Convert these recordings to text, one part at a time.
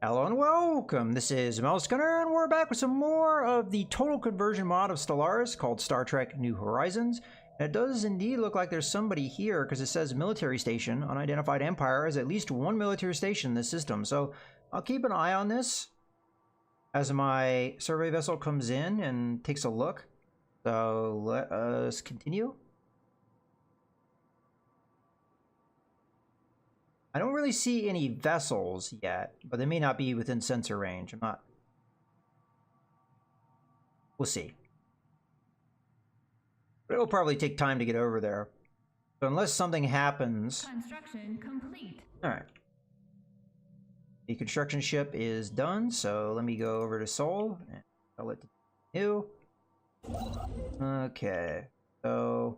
Hello and welcome! This is Mouse Gunner, and we're back with some more of the total conversion mod of Stellaris called Star Trek New Horizons. And it does indeed look like there's somebody here because it says military station. Unidentified Empire has at least one military station in this system, so I'll keep an eye on this as my survey vessel comes in and takes a look. So let us continue. I don't really see any vessels yet, but they may not be within sensor range. We'll see. But it'll probably take time to get over there. So unless something happens... Construction complete. Alright. The construction ship is done, so let me go over to Sol and tell it to do. Okay. So...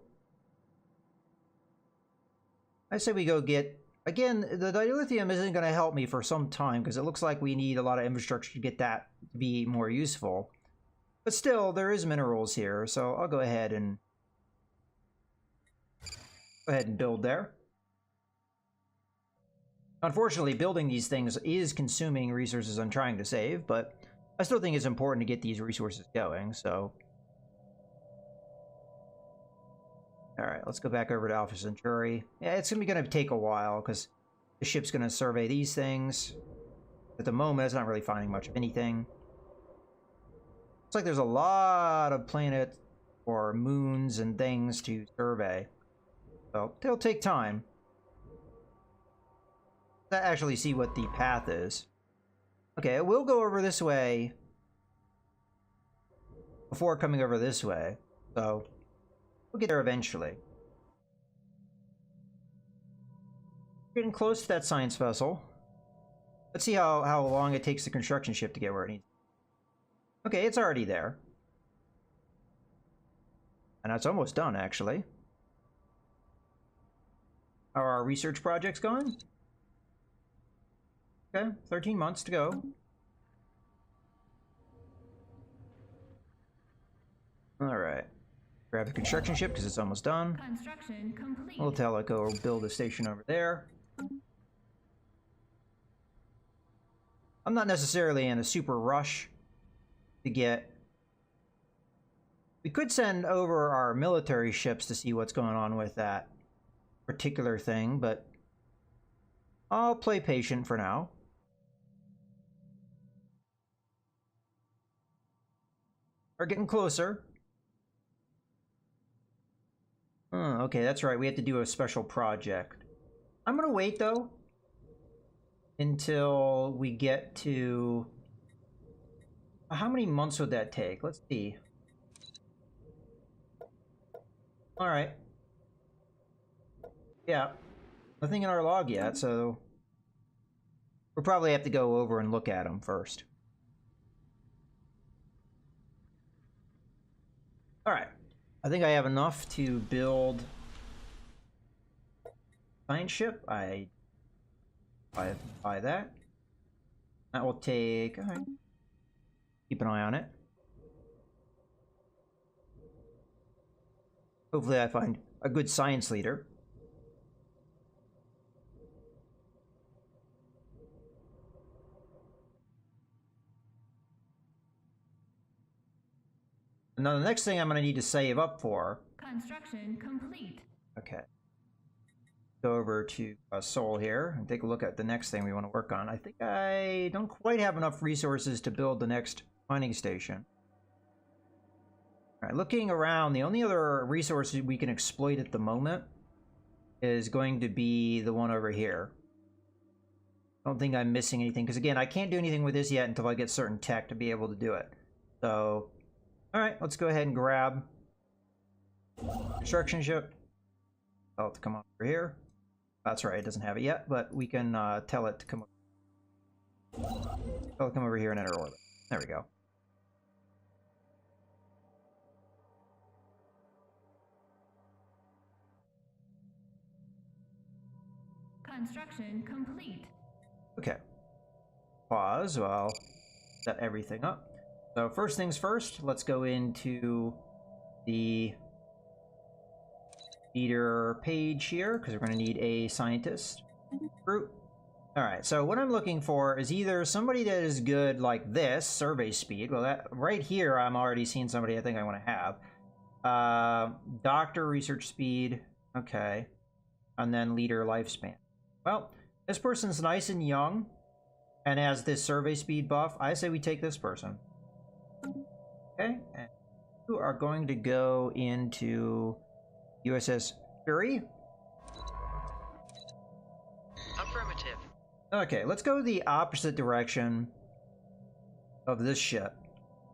I say we go get... Again, the dilithium isn't going to help me for some time because it looks like we need a lot of infrastructure to get that to be more useful. But still, there is minerals here, so I'll go ahead and build there. Unfortunately, building these things is consuming resources I'm trying to save, but I still think it's important to get these resources going, so... Alright, let's go back over to Alpha Centauri. Yeah, it's going to take a while, because the ship's going to survey these things. At the moment, it's not really finding much of anything. Looks like there's a lot of planets or moons and things to survey. So, it'll take time. Let's actually see what the path is. Okay, we'll go over this way before coming over this way. So... we'll get there eventually. Getting close to that science vessel. Let's see how long it takes the construction ship to get where it needs. Okay, it's already there. And it's almost done, actually. How are our research projects going? Okay, 13 months to go. Alright. Grab the construction ship because it's almost done. Construction complete. We'll tell it go build a station over there. I'm not necessarily in a super rush to get... We could send over our military ships to see what's going on with that particular thing, but I'll play patient for now. We're getting closer. Okay, that's right. We have to do a special project. I'm gonna wait, though, until we get to... How many months would that take? Let's see. Alright. Yeah. Nothing in our log yet, so... we'll probably have to go over and look at them first. Alright. I think I have enough to build science ship. I buy that. That will take... Alright. Keep an eye on it. Hopefully I find a good science leader. Now the next thing I'm going to need to save up for... Construction complete. Okay. Go over to Sol here and take a look at the next thing we want to work on. I think I don't quite have enough resources to build the next mining station. Alright, looking around, the only other resources we can exploit at the moment is going to be the one over here. I don't think I'm missing anything, because again, I can't do anything with this yet until I get certain tech to be able to do it. So... alright, let's go ahead and grab construction ship. Tell it to come over here. That's right, it doesn't have it yet, but we can tell it to come over. Tell it to come over here and enter orbit. There we go. Construction complete. Okay. Pause while set everything up. So first things first, let's go into the leader page here, because we're going to need a scientist. Fruit. Alright, so what I'm looking for is either somebody that is good like this, survey speed. Well, that right here, I'm already seeing somebody I think I want to have. Doctor research speed. Okay. And then leader lifespan. Well, this person's nice and young and has this survey speed buff. I say we take this person. Okay. And you are going to go into USS Fury. Affirmative. Okay, let's go the opposite direction of this ship.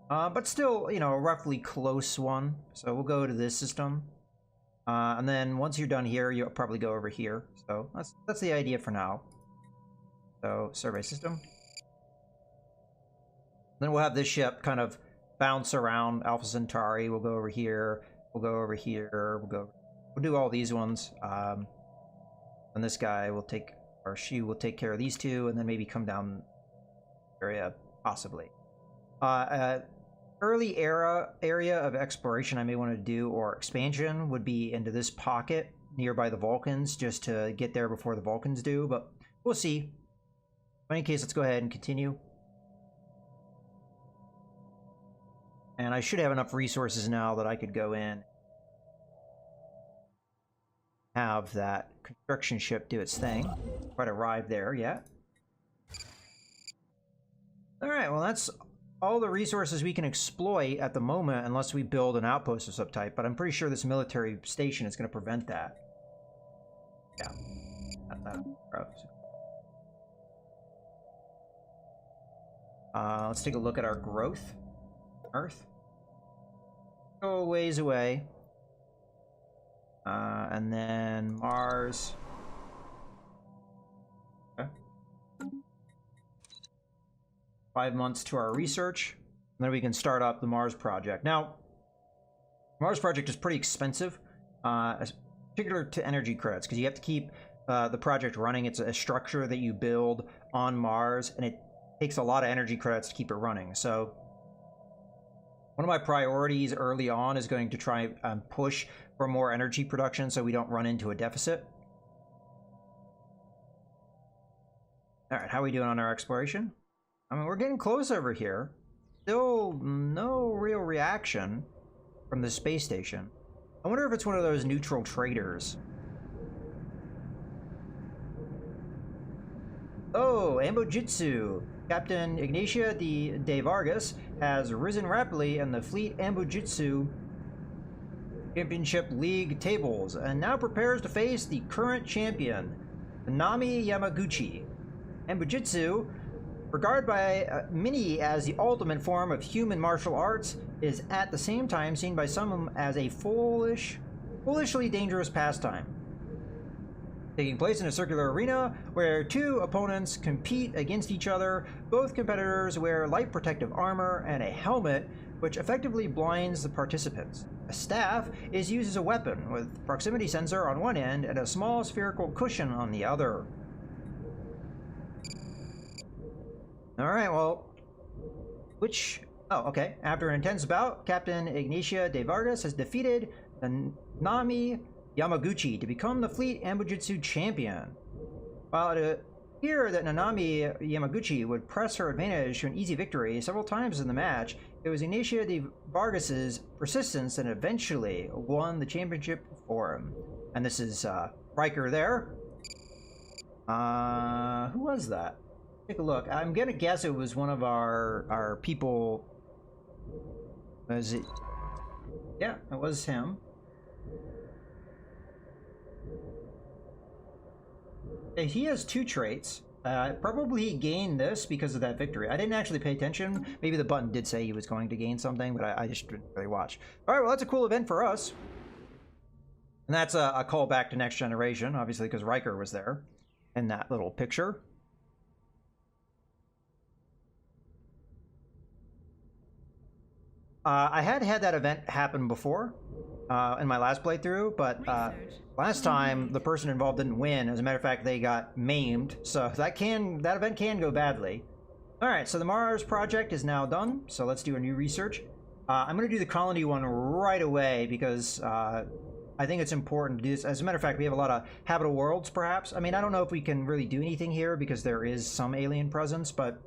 But still, you know, a roughly close one. So we'll go to this system. And then once you're done here, you'll probably go over here. So that's the idea for now. So, survey system. Then we'll have this ship kind of bounce around Alpha Centauri. We'll go over here. We'll go over here. We'll do all these ones. And this guy will take... or she will take care of these two, and then maybe come down area, possibly. Early area of exploration I may want to do, or expansion, would be into this pocket nearby the Vulcans, just to get there before the Vulcans do, but we'll see. In any case, let's go ahead and continue. And I should have enough resources now that I could go in, have that construction ship do its thing. Quite arrived there yet. Alright, well that's all the resources we can exploit at the moment, unless we build an outpost of some type, but I'm pretty sure this military station is going to prevent that. Yeah. Let's take a look at our growth. Earth. Go a ways away. And then Mars. Okay. 5 months to our research. And then we can start up the Mars project. Now, Mars project is pretty expensive, particular to energy credits, because you have to keep the project running. It's a structure that you build on Mars, and it takes a lot of energy credits to keep it running. So one of my priorities early on is going to try and push for more energy production so we don't run into a deficit. Alright, how are we doing on our exploration? I mean, we're getting close over here. Still no real reaction from the space station. I wonder if it's one of those neutral traders. Oh, Ambujitsu. Captain Ignacia de Vargas has risen rapidly in the Fleet Ambujitsu Championship League tables and now prepares to face the current champion, Nami Yamaguchi. Ambujitsu, regarded by many as the ultimate form of human martial arts, is at the same time seen by some as a foolishly dangerous pastime. Taking place in a circular arena where two opponents compete against each other, both competitors wear light protective armor and a helmet which effectively blinds the participants. A staff is used as a weapon with proximity sensor on one end and a small spherical cushion on the other. Alright, well, oh, okay. After an intense bout, Captain Ignacia de Vargas has defeated the Nami Yamaguchi to become the Fleet Ambujitsu champion. While it appeared that Nanami Yamaguchi would press her advantage to an easy victory several times in the match, it was Ignacia de Vargas's persistence that eventually won the championship for him. And this is Riker there. Who was that? Take a look. I'm gonna guess it was one of our people. Was it? Yeah, it was him. He has two traits. Probably he gained this because of that victory. I didn't actually pay attention. Maybe the button did say he was going to gain something, but I just didn't really watch. All right, well, that's a cool event for us. And that's a callback to Next Generation, obviously, because Riker was there in that little picture. I had that event happen before in my last playthrough, but last time the person involved didn't win. As a matter of fact, they got maimed, so that event can go badly. All right, so the Mars project is now done, so let's do a new research. I'm going to do the colony one right away because I think it's important to do this. As a matter of fact, we have a lot of habitable worlds, perhaps. I mean, I don't know if we can really do anything here because there is some alien presence, but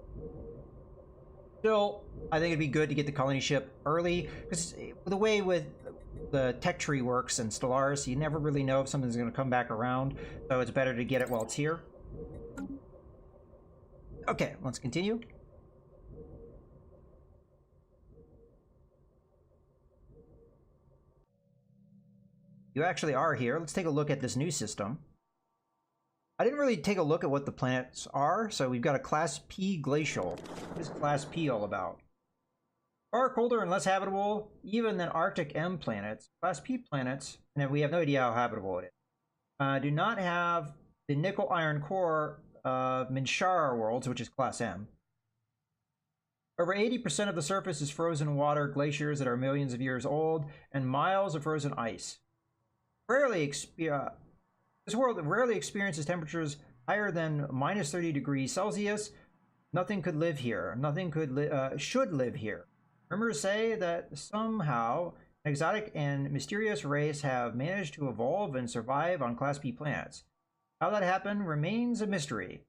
still, I think it'd be good to get the colony ship early, because the way with the tech tree works in Stellaris, you never really know if something's going to come back around, so it's better to get it while it's here. Okay, let's continue. You actually are here. Let's take a look at this new system. I didn't really take a look at what the planets are, so we've got a Class P glacial. What is Class P all about? Far colder and less habitable even than Arctic M planets. Class P planets, and we have no idea how habitable it is, do not have the nickel iron core of Minshara worlds, which is Class M. Over 80% of the surface is frozen water, glaciers that are millions of years old, and miles of frozen ice. This world rarely experiences temperatures higher than minus 30 degrees Celsius. Nothing could live here. Nothing should live here. Rumors say that somehow an exotic and mysterious race have managed to evolve and survive on Class B planets. How that happened remains a mystery.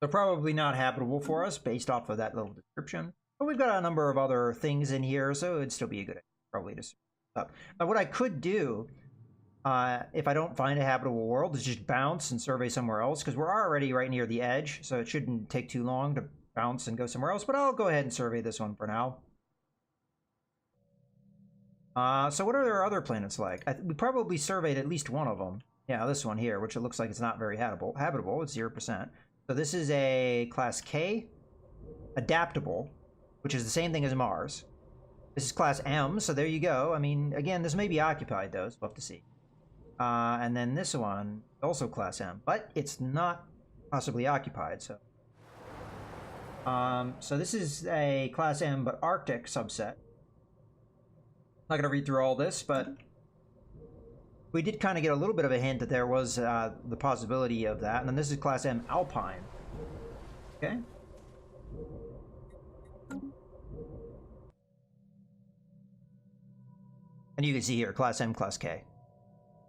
They're probably not habitable for us based off of that little description. But we've got a number of other things in here, so it'd still be a good idea probably to up. What I could do, if I don't find a habitable world, is just bounce and survey somewhere else, because we're already right near the edge, so it shouldn't take too long to bounce and go somewhere else, but I'll go ahead and survey this one for now. So what are their other planets like? We probably surveyed at least one of them. Yeah, this one here, which it looks like it's not very habitable. It's 0%. So this is a Class K, adaptable, which is the same thing as Mars. This is Class M, so there you go. I mean, again, this may be occupied, though, so we'll have to see. And then this one, also Class M, but it's not possibly occupied, so. So this is a Class M, but Arctic subset. Not going to read through all this, but we did kind of get a little bit of a hint that there was the possibility of that. And then this is Class M Alpine. Okay. And you can see here, Class M, Class K.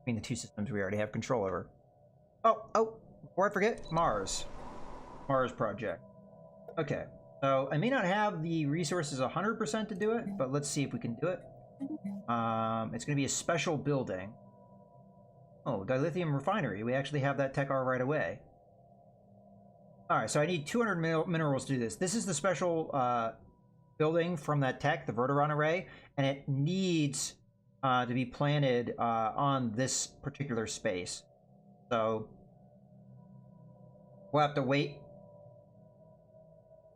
Between the two systems we already have control over. Oh, before I forget, Mars. Mars project. Okay, so I may not have the resources 100% to do it, but let's see if we can do it. It's going to be a special building. Oh, dilithium refinery. We actually have that tech R right away. Alright, so I need 200 minerals to do this. This is the special building from that tech, the Verteron array, and it needs to be planted on this particular space. So we'll have to wait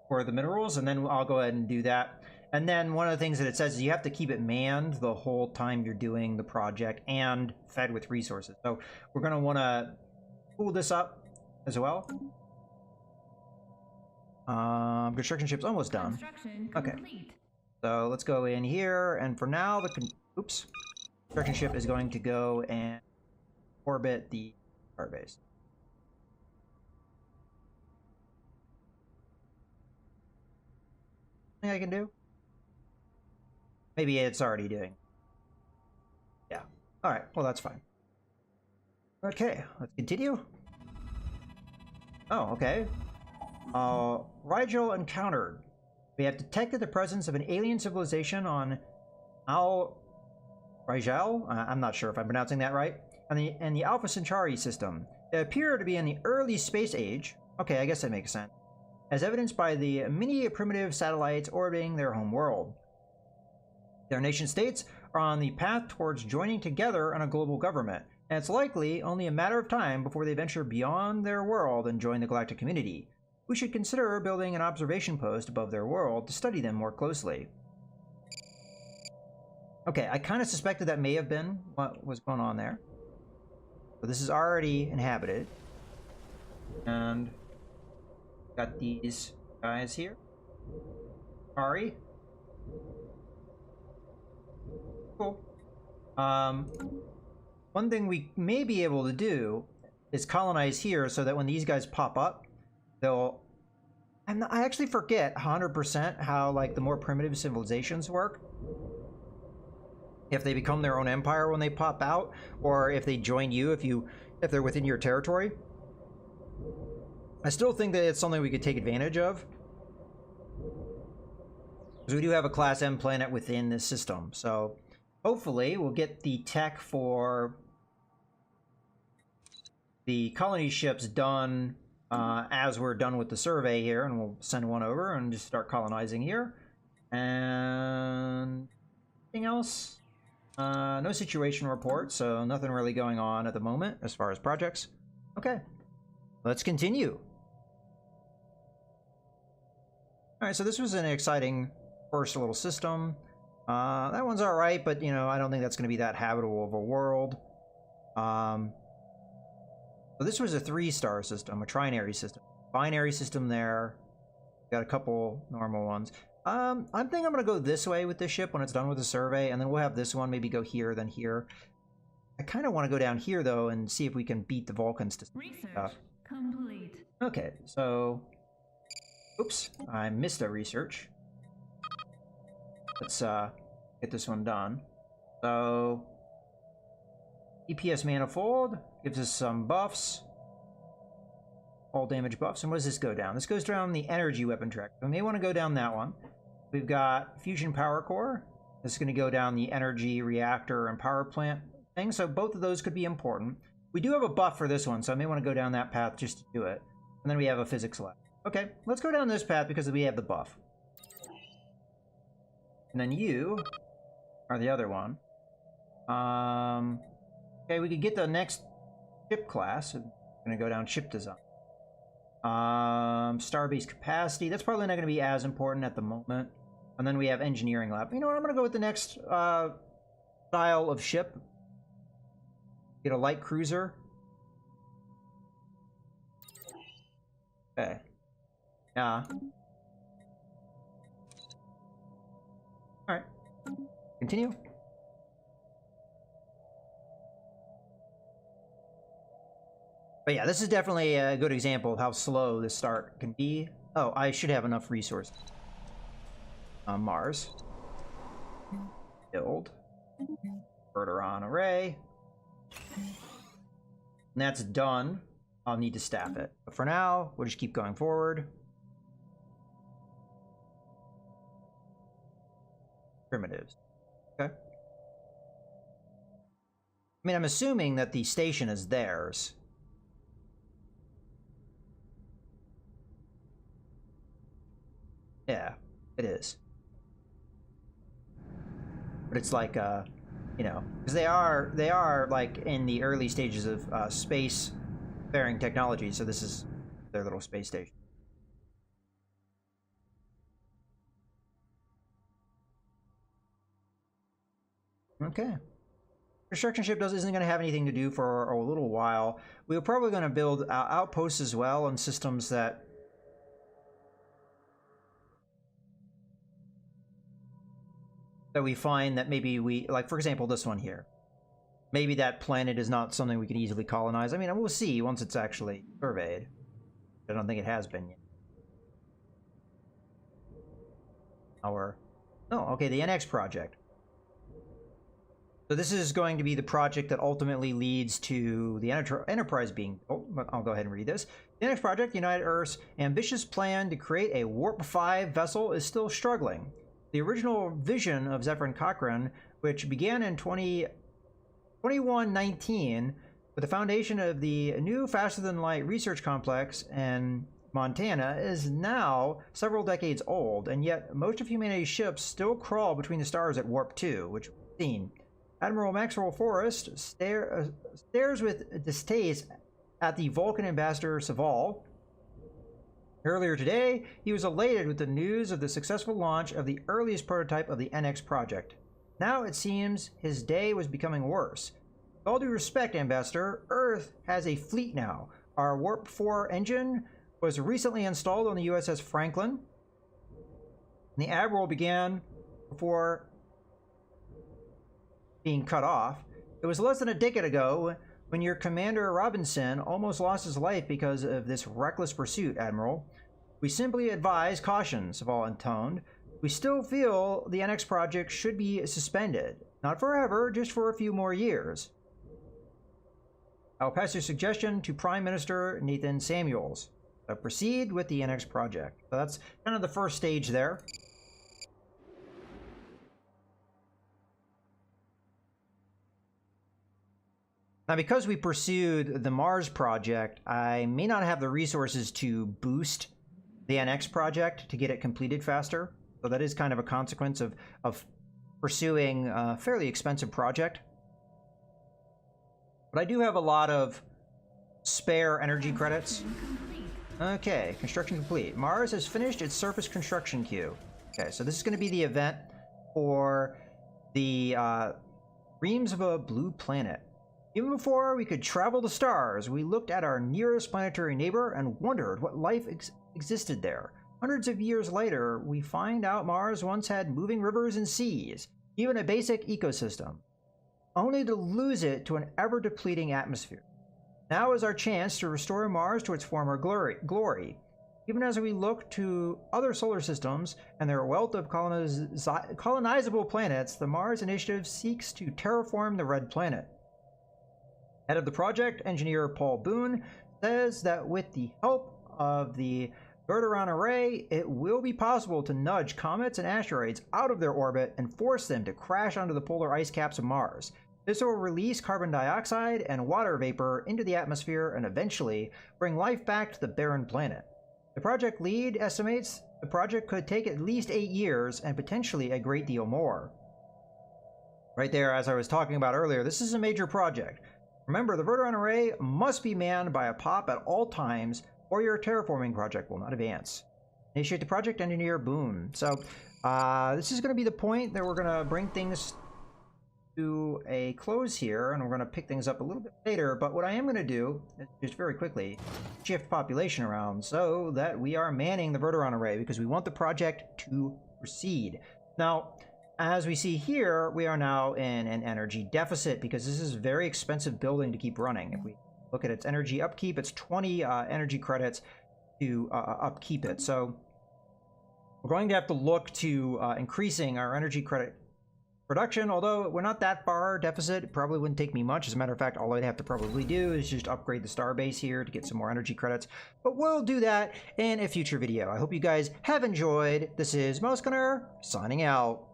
for the minerals, and then I'll go ahead and do that. And then one of the things that it says is you have to keep it manned the whole time you're doing the project and fed with resources. So we're going to want to pull this up as well. Construction ship's almost done. Construction Okay. complete. So let's go in here, and for now, the construction ship is going to go and orbit the star base. Anything I can do? Maybe it's already doing. Yeah. All right. Well, that's fine. Okay, let's continue. Oh, okay. Rigel encountered. We have detected the presence of an alien civilization on Rigel. I'm not sure if I'm pronouncing that right. And the Alpha Centauri system. They appear to be in the early space age. Okay, I guess that makes sense. As evidenced by the many primitive satellites orbiting their home world. Their nation states are on the path towards joining together on a global government, and it's likely only a matter of time before they venture beyond their world and join the galactic community. We should consider building an observation post above their world to study them more closely. Okay, I kind of suspected that may have been what was going on there. So this is already inhabited. And got these guys here. Ari. Cool. One thing we may be able to do is colonize here so that when these guys pop up, they'll... I actually forget 100% how, like, the more primitive civilizations work. if they become their own empire when they pop out, or if they join you if they're within your territory. I still think that it's something we could take advantage of, because we do have a Class M planet within this system. So hopefully we'll get the tech for the colony ships done as we're done with the survey here, and we'll send one over and just start colonizing here. And anything else? No situation report, so nothing really going on at the moment as far as projects. Okay, let's continue. All right, so this was an exciting first little system. That one's all right, but, you know, I don't think that's going to be that habitable of a world. So this was a 3-star system, a trinary system. Binary system there. Got a couple normal ones. I think I'm going to go this way with this ship when it's done with the survey, and then we'll have this one maybe go here, then here. I kind of want to go down here, though, and see if we can beat the Vulcans to Research complete. Okay, so... Oops, I missed a research. Let's get this one done. So... EPS manifold gives us some buffs. All damage buffs. And what does this go down? This goes down the energy weapon track. We may want to go down that one. We've got fusion power core. This is going to go down the energy reactor and power plant thing. So both of those could be important. We do have a buff for this one, so I may want to go down that path just to do it. And then we have a physics lab. Okay, let's go down this path because we have the buff. And then you are the other one. Okay, we could get the next ship class. I'm going to go down ship design. Starbase capacity. That's probably not going to be as important at the moment. And then we have engineering lab. You know what? I'm going to go with the next style of ship. Get a light cruiser. Okay. Yeah. All right. Continue. But yeah, this is definitely a good example of how slow this start can be. Oh, I should have enough resources. Mars. Build. Verteron array. And that's done. I'll need to staff it. But for now, we'll just keep going forward. Primitives. Okay. I mean, I'm assuming that the station is theirs. Yeah, it is. But it's like, you know, because they are like in the early stages of space-faring technology, so this is their little space station. Okay. Construction ship isn't going to have anything to do for a little while. We're probably going to build outposts as well on systems that we find that maybe we, like, for example, this one here. Maybe that planet is not something we could easily colonize. I mean, we'll see once it's actually surveyed. I don't think it has been yet. Oh, okay, the NX project. So this is going to be the project that ultimately leads to the Enterprise being... Oh, I'll go ahead and read this. The NX project, United Earth's ambitious plan to create a Warp 5 vessel is still struggling. The original vision of Zephyr and Cochrane, which began in 2119 with the foundation of the new faster-than-light research complex in Montana, is now several decades old, and yet most of humanity's ships still crawl between the stars at Warp 2, which we've seen. Admiral Maxwell Forrest stares with distaste at the Vulcan ambassador Saval. Earlier today, he was elated with the news of the successful launch of the earliest prototype of the NX project. Now it seems his day was becoming worse. With all due respect, Ambassador, Earth has a fleet now. Our Warp 4 engine was recently installed on the USS Franklin. The Admiral began before being cut off. It was less than a decade ago when your Commander Robinson almost lost his life because of this reckless pursuit, Admiral. We simply advise caution, Saval intoned. We still feel the NX project should be suspended. Not forever, just for a few more years. I'll pass your suggestion to Prime Minister Nathan Samuels. Proceed with the NX project. So that's kind of the first stage there. Now, because we pursued the Mars project, I may not have the resources to boost the NX project to get it completed faster. So that is kind of a consequence of pursuing a fairly expensive project. But I do have a lot of spare energy credits. Okay, construction complete. Mars has finished its surface construction queue. Okay, so this is going to be the event for the Dreams of a Blue Planet. Even before we could travel the stars, we looked at our nearest planetary neighbor and wondered what life existed there. Hundreds of years later, we find out Mars once had moving rivers and seas, even a basic ecosystem, only to lose it to an ever-depleting atmosphere. Now is our chance to restore Mars to its former glory. Even as we look to other solar systems and their wealth of colonizable planets, the Mars Initiative seeks to terraform the Red Planet. Head of the project, engineer Paul Boone, says that with the help of the Verteron Array, it will be possible to nudge comets and asteroids out of their orbit and force them to crash onto the polar ice caps of Mars. This will release carbon dioxide and water vapor into the atmosphere and eventually bring life back to the barren planet. The project lead estimates the project could take at least 8 years and potentially a great deal more. Right there, as I was talking about earlier, this is a major project. Remember, the Verteron Array must be manned by a POP at all times, or your terraforming project will not advance. Initiate the project, engineer Boone. So, this is going to be the point that we're going to bring things to a close here, and we're going to pick things up a little bit later. But what I am going to do, just very quickly, shift population around so that we are manning the Verteron Array, because we want the project to proceed. Now, as we see here, we are now in an energy deficit because this is a very expensive building to keep running. If we look at its energy upkeep, it's 20 energy credits to upkeep it. So we're going to have to look to increasing our energy credit production, although we're not that far deficit. It probably wouldn't take me much. As a matter of fact, all I'd have to probably do is just upgrade the starbase here to get some more energy credits. But we'll do that in a future video. I hope you guys have enjoyed. This is Mouse Gunner signing out.